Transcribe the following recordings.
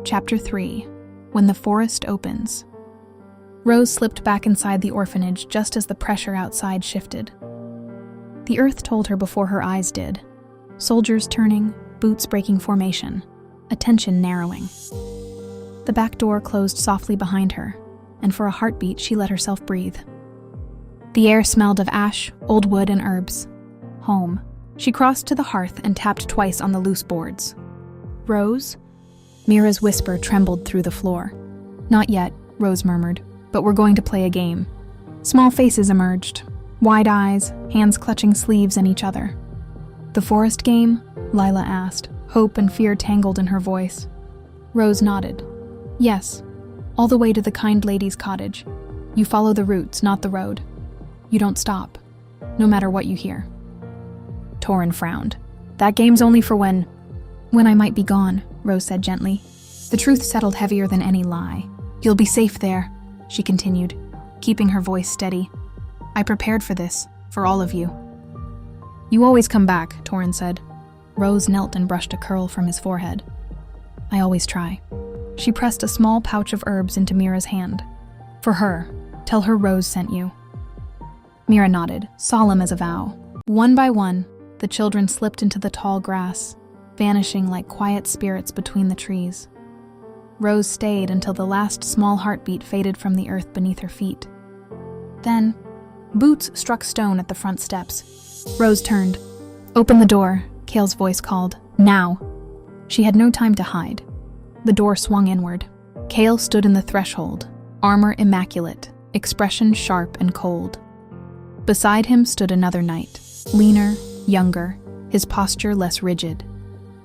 Chapter 3. When the Forest Opens. Rose slipped back inside the orphanage just as the pressure outside shifted. The earth told her before her eyes did. Soldiers turning, boots breaking formation, attention narrowing. The back door closed softly behind her, and for a heartbeat she let herself breathe. The air smelled of ash, old wood, and herbs. Home. She crossed to the hearth and tapped twice on the loose boards. "Rose?" Mira's whisper trembled through the floor. "Not yet," Rose murmured, "but we're going to play a game." Small faces emerged, wide eyes, hands clutching sleeves and each other. "The forest game?" Lila asked, hope and fear tangled in her voice. Rose nodded. "Yes, all the way to the kind lady's cottage. You follow the roots, not the road. You don't stop, no matter what you hear." Torin frowned. "That game's only for when I might be gone," Rose said gently. The truth settled heavier than any lie. "You'll be safe there," she continued, keeping her voice steady. "I prepared for this, for all of you." "You always come back," Torin said. Rose knelt and brushed a curl from his forehead. "I always try." She pressed a small pouch of herbs into Mira's hand. "For her, tell her Rose sent you." Mira nodded, solemn as a vow. One by one, the children slipped into the tall grass, vanishing like quiet spirits between the trees. Rose stayed until the last small heartbeat faded from the earth beneath her feet. Then, boots struck stone at the front steps. Rose turned. "Open the door," Kale's voice called. "Now." She had no time to hide. The door swung inward. Kale stood in the threshold, armor immaculate, expression sharp and cold. Beside him stood another knight, leaner, younger, his posture less rigid.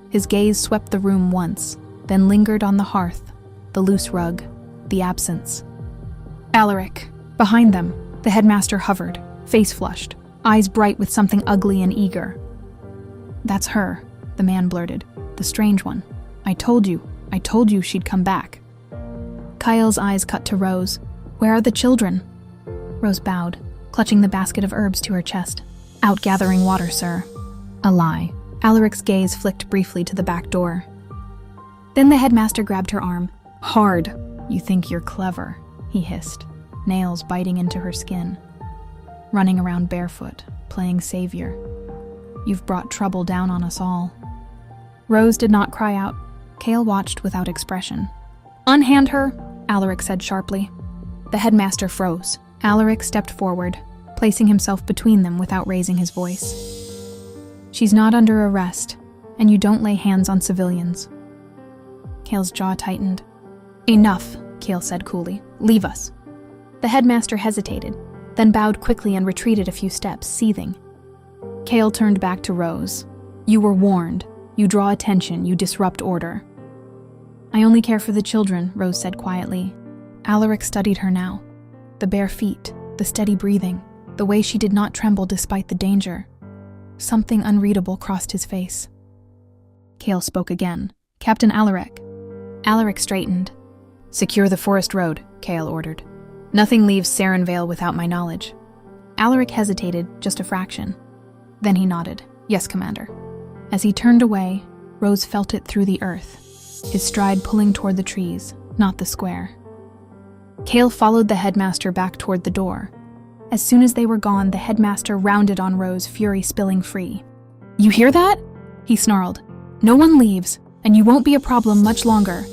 His gaze swept the room once, then lingered on the hearth, the loose rug, the absence. Alaric. Behind them, the headmaster hovered, face flushed, eyes bright with something ugly and eager. "That's her," the man blurted, "the strange one. I told you she'd come back." Kyle's eyes cut to Rose. "Where are the children?" Rose bowed, clutching the basket of herbs to her chest. "Out gathering water, sir." A lie. Alaric's gaze flicked briefly to the back door. Then the headmaster grabbed her arm. "Hard. You think you're clever," he hissed, nails biting into her skin. "Running around barefoot, playing savior. You've brought trouble down on us all." Rose did not cry out. Kale watched without expression. "Unhand her," Alaric said sharply. The headmaster froze. Alaric stepped forward, placing himself between them without raising his voice. "She's not under arrest, and you don't lay hands on civilians." Kale's jaw tightened. "Enough," Kale said coolly. "Leave us." The headmaster hesitated, then bowed quickly and retreated a few steps, seething. Kale turned back to Rose. "You were warned. You draw attention, you disrupt order." "I only care for the children," Rose said quietly. Alaric studied her now. The bare feet, the steady breathing, the way she did not tremble despite the danger. Something unreadable crossed his face. Kale spoke again. "Captain Alaric." Alaric straightened. "Secure the forest road," Kale ordered. "Nothing leaves Serinvale without my knowledge." Alaric hesitated, just a fraction. Then he nodded. "Yes, Commander." As he turned away, Rose felt it through the earth, his stride pulling toward the trees, not the square. Kale followed the headmaster back toward the door. As soon as they were gone, the headmaster rounded on Rose, fury spilling free. "You hear that?" he snarled. "No one leaves, and you won't be a problem much longer."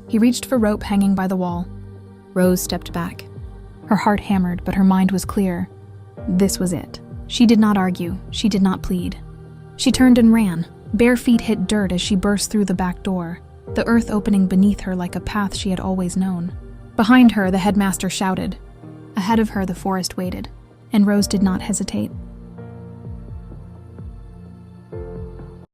He reached for rope hanging by the wall. Rose stepped back. Her heart hammered, but her mind was clear. This was it. She did not argue. She did not plead. She turned and ran. Bare feet hit dirt as she burst through the back door, the earth opening beneath her like a path she had always known. Behind her, the headmaster shouted. Ahead of her, the forest waited, and Rose did not hesitate.